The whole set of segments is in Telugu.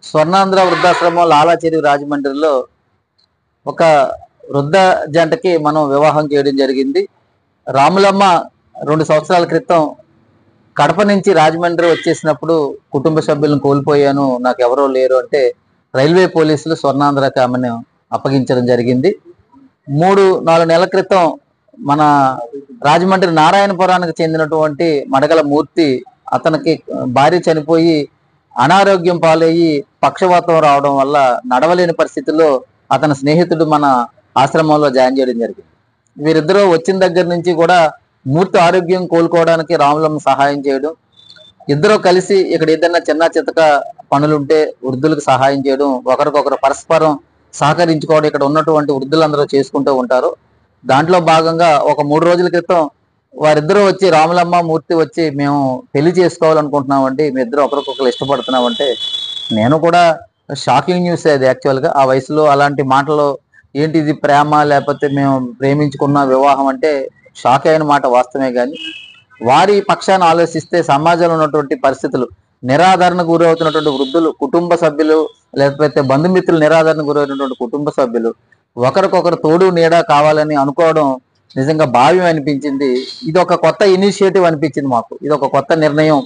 స్వర్ణాంధ్ర వృద్ధాశ్రమం లాలాచెరువు రాజమండ్రిలో ఒక వృద్ధ జంటకి మనం వివాహం చేయడం జరిగింది. రాములమ్మ 2 సంవత్సరాల క్రితం కడప నుంచి రాజమండ్రి వచ్చేసినప్పుడు కుటుంబ సభ్యులను కోల్పోయాను, నాకు ఎవరో లేరు అంటే రైల్వే పోలీసులు స్వర్ణాంధ్రకి ఆమెను అప్పగించడం జరిగింది. 3-4 నెలల క్రితం మన రాజమండ్రి నారాయణపురానికి చెందినటువంటి మడగల మూర్తి, అతనికి భార్య చనిపోయి అనారోగ్యం పాలయ్యి పక్షవాతం రావడం వల్ల నడవలేని పరిస్థితుల్లో అతని స్నేహితుడు మన ఆశ్రమంలో జాయిన్ చేయడం జరిగింది. వీరిద్దరూ వచ్చిన దగ్గర నుంచి కూడా మూర్తి ఆరోగ్యం కోలుకోవడానికి రాములమ్మ సహాయం చేయడం, ఇద్దరు కలిసి ఇక్కడ ఏదైనా చిన్న చితక పనులుంటే వృద్ధులకు సహాయం చేయడం, ఒకరికొకరు పరస్పరం సహకరించుకోవడం ఇక్కడ ఉన్నటువంటి వృద్ధులందరూ చేసుకుంటూ ఉంటారు. దాంట్లో భాగంగా ఒక 3 రోజుల క్రితం వారిద్దరూ వచ్చి, రాములమ్మ మూర్తి వచ్చి, మేము పెళ్లి చేసుకోవాలనుకుంటున్నామండి, మీ ఇద్దరు ఒకరికొకరు ఇష్టపడుతున్నామంటే, నేను కూడా షాకింగ్ న్యూస్ అది. యాక్చువల్గా ఆ వయసులో అలాంటి మాటలు ఏంటి, ఇది ప్రేమ లేకపోతే మేము ప్రేమించుకున్న వివాహం అంటే షాక్ అయిన మాట వాస్తవమే. కానీ వారి పక్షాన ఆలోచిస్తే సమాజంలో ఉన్నటువంటి పరిస్థితులు, నిరాదరణకు గురవుతున్నటువంటి వృద్ధులు, కుటుంబ సభ్యులు లేకపోతే బంధుమిత్రులు నిరాదరణకు గురవుతున్నటువంటి కుటుంబ సభ్యులు ఒకరికొకరు తోడు నీడ కావాలని అనుకోవడం నిజంగా భావ్యం అనిపించింది. ఇది ఒక కొత్త ఇనిషియేటివ్ అనిపించింది మాకు. ఇది ఒక కొత్త నిర్ణయం.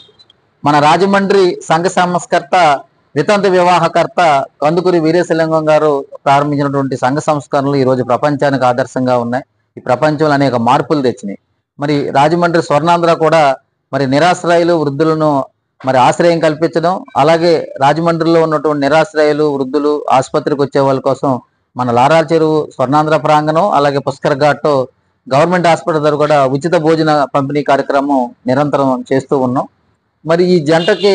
మన రాజమండ్రి సంఘ సంస్కర్త, వితంత వివాహకర్త కందుకూరి వీరేశలింగం గారు ప్రారంభించినటువంటి సంఘ సంస్కరణలు ఈరోజు ప్రపంచానికి ఆదర్శంగా ఉన్నాయి. ఈ ప్రపంచంలో అనేక మార్పులు తెచ్చినాయి. మరి రాజమండ్రి స్వర్ణాంధ్ర కూడా మరి నిరాశ్రయులు వృద్ధులను మరి ఆశ్రయం కల్పించడం, అలాగే రాజమండ్రిలో ఉన్నటువంటి నిరాశ్రయులు వృద్ధులు ఆసుపత్రికి వచ్చే వాళ్ళ కోసం మన లాలాచెరువు స్వర్ణాంధ్ర ప్రాంగణం, అలాగే పుష్కర్ ఘాట్ గవర్నమెంట్ హాస్పిటల్ దగ్గర కూడా ఉచిత భోజన పంపిణీ కార్యక్రమం నిరంతరం చేస్తూ ఉన్నాం. మరి ఈ జంటకి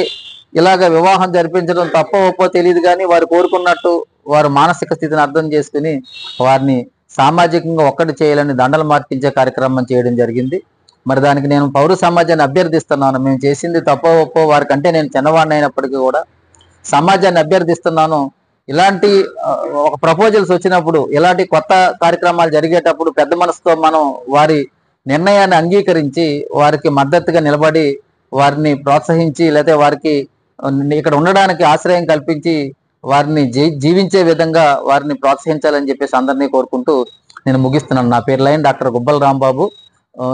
ఇలాగ వివాహం జరిపించడం తప్ప ఒప్పో తెలియదు, కానీ వారు కోరుకున్నట్టు వారు మానసిక స్థితిని అర్థం చేసుకుని వారిని సామాజికంగా ఒక్కటి చేయాలని దండలు మార్పించే కార్యక్రమం చేయడం జరిగింది. మరి దానికి నేను పౌర సమాజాన్ని అభ్యర్థిస్తున్నాను. మేము చేసింది తప్ప ఒప్పో, వారికంటే నేను చిన్నవాడిని అయినప్పటికీ కూడా సమాజాన్ని అభ్యర్థిస్తున్నాను. ఇలాంటి ఒక ప్రపోజల్స్ వచ్చినప్పుడు, ఇలాంటి కొత్త కార్యక్రమాలు జరిగేటప్పుడు పెద్ద మనసుతో మనం వారి నిర్ణయాన్ని అంగీకరించి వారికి మద్దతుగా నిలబడి వారిని ప్రోత్సహించి, లేకపోతే వారికి ఇక్కడ ఉండడానికి ఆశ్రయం కల్పించి వారిని జీవించే విధంగా వారిని ప్రోత్సహించాలని చెప్పేసి అందరినీ కోరుకుంటూ నేను ముగిస్తున్నాను. నా పేరు లైన్ డాక్టర్ గుబ్బల రాంబాబు,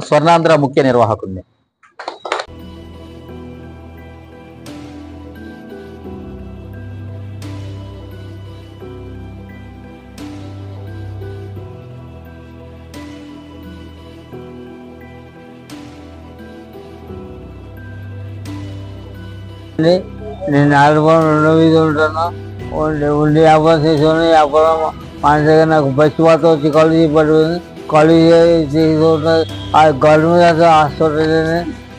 స్వర్ణాంధ్ర ముఖ్య నిర్వాహకుడిని. నేను ఆడుకొని 2 వీధి ఉంటాను. ఉండి వ్యాపారం చేసుకుని వ్యాపారం మానసిక నాకు పచ్చిపాత వచ్చి కళ్ళు పడిపోయింది. కళ్ళు తీసుకుంటుంది. ఆ కళ్ళు మీద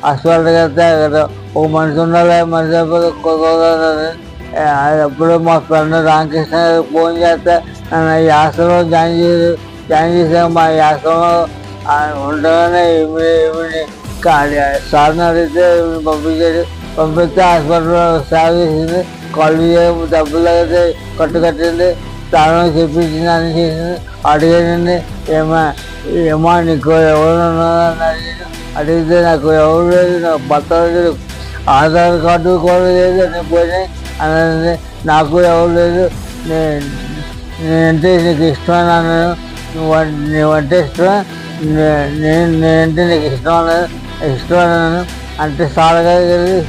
హాస్పిటల్కి వెళ్తే అక్కడ ఒక మనిషి ఉండాలి, మనిషి అయిపోతే అప్పుడు మా ఫ్రెండ్ రామకృష్ణ ఫోన్ చేస్తే నన్ను ఈ హాస్టల్లో జాయిన్ చేసాను. మా హాస్టల్లో ఉండగానే సార్ని అడిగితే పంపిస్తే హాస్పిటల్లో సేవ చేసింది. కళ్ళు డబ్బులు అయితే కట్టింది, తాను చెప్పించింది, అన్ని చేసింది. అడిగానండి, ఏమా నీకు ఎవరు అడిగితే నాకు ఎవరు లేదు, నాకు భర్త లేదు, ఆధార్ కార్డు కూడా లేదు అని పోయినాయి అన్నది. నాకు ఎవరు లేదు, నేనంటే నీకు ఇష్టమని అన్నాను. నువ్వంటే ఇష్టమే, నేనంటే నీకు ఇష్టం అన్నది. ఇష్టం అన్నాను అంటే సారగా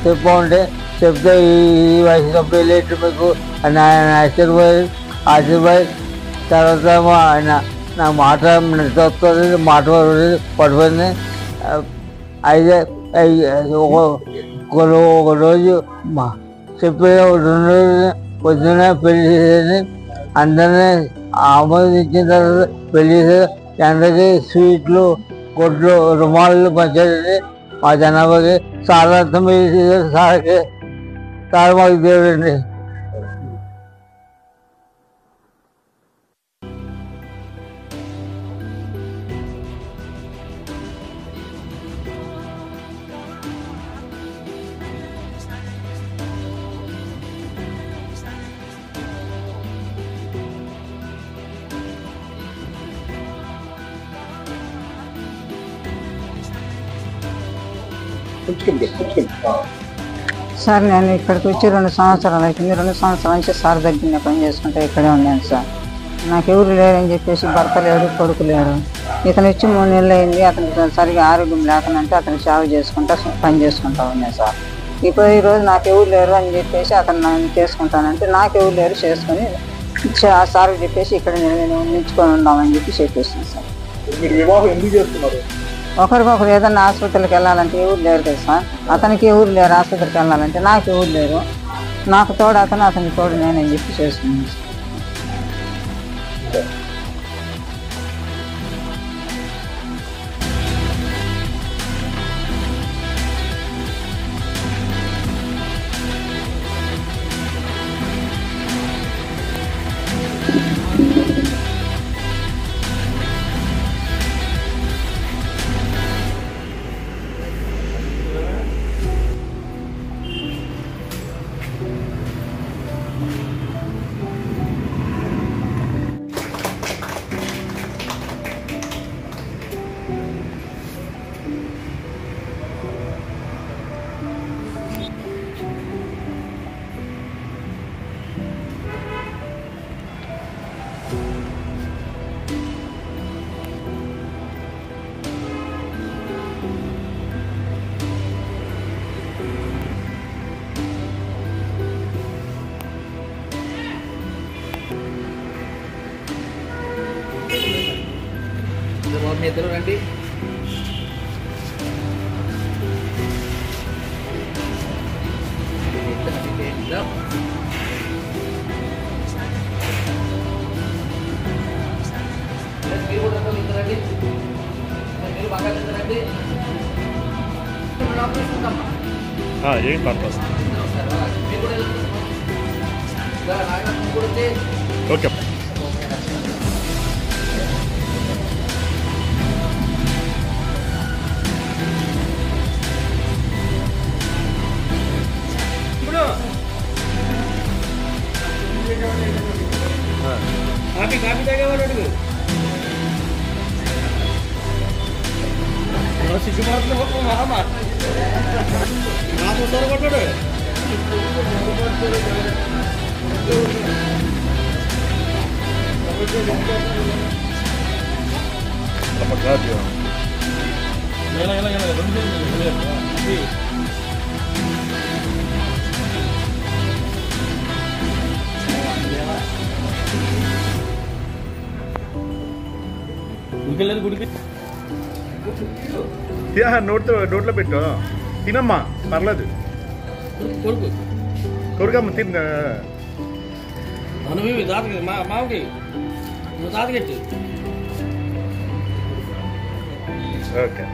చెప్పంటే చెప్తే ఈ వయసులో పెళ్ళేట్టు మీకు అని ఆయన ఆశ్చర్యపోయి తర్వాత ఆయన నా మాట వస్తుంది, మాట పడిపోయింది. అయితే ఒక రోజు చెప్పే 2 రోజులు పొద్దున్నే పెళ్లి చేసేది. అందరినీ ఆమోదించిన తర్వాత పెళ్లి చేసేది. అందరికీ స్వీట్లు, కొట్లు, రుమాలు పంచేది. మా జనాభాకి సార్ అర్థం సార్కి సార్ మాకు దేవుడండి. కూర్చుంది. సార్ నేను ఇక్కడికి వచ్చి 2 సంవత్సరాలు అవుతుంది. 2 సంవత్సరాల నుంచి సార్ దగ్గర పని చేసుకుంటా ఇక్కడే ఉన్నాను సార్. నాకు ఎవరు లేరని చెప్పేసి భర్త లేడు, కొడుకు లేడు. ఇతను వచ్చి 3 నెలలు అయింది. అతనికి సరిగా ఆరోగ్యం లేకనంటే అతను సేవ చేసుకుంటా పని చేసుకుంటా ఉన్నాను సార్. ఇప్పుడు ఈరోజు నాకు ఎవరు లేరు అని చెప్పేసి అతను నన్ను చేసుకుంటానంటే నాకు ఎవరు లేరు చేసుకొని సార్కి చెప్పేసి ఇక్కడ నేను నిల్చుకొని ఉందామని చెప్పేసాను సార్. మీరు వివాహం ఎందుకు చేస్తున్నారు? ఒకరికొకరు ఏదన్నా ఆసుపత్రికి వెళ్ళాలంటే ఎవరు లేరు కదా సార్. అతనికి ఎవరు లేరు ఆసుపత్రికి వెళ్ళాలంటే నాకు ఎవరు లేరు. నాకు తోడు అతనికి తోడు నేనని చెప్పి చేసుకున్నాను సార్. మీ ఇద్దరు రండి. మీరు కూడా ఇద్దరండి. మీరు బాగా ఇద్దరండి. ఏం పర్పస్? ఓకే. కాఫీ తాగేవాడు అడుగు. సిగ్గుపడుతుంది మామ నాకు సొరగొట్టాడు. ఇంకెళ్ళదు గుడికి. నోట్లో పెట్టు తినమ్మా, పర్లేదు. కొడుకు కొడుకమ్మ తిన్న మనమేమి తాతకి మామకి నువ్వు తాతకెట్టు. ఓకే.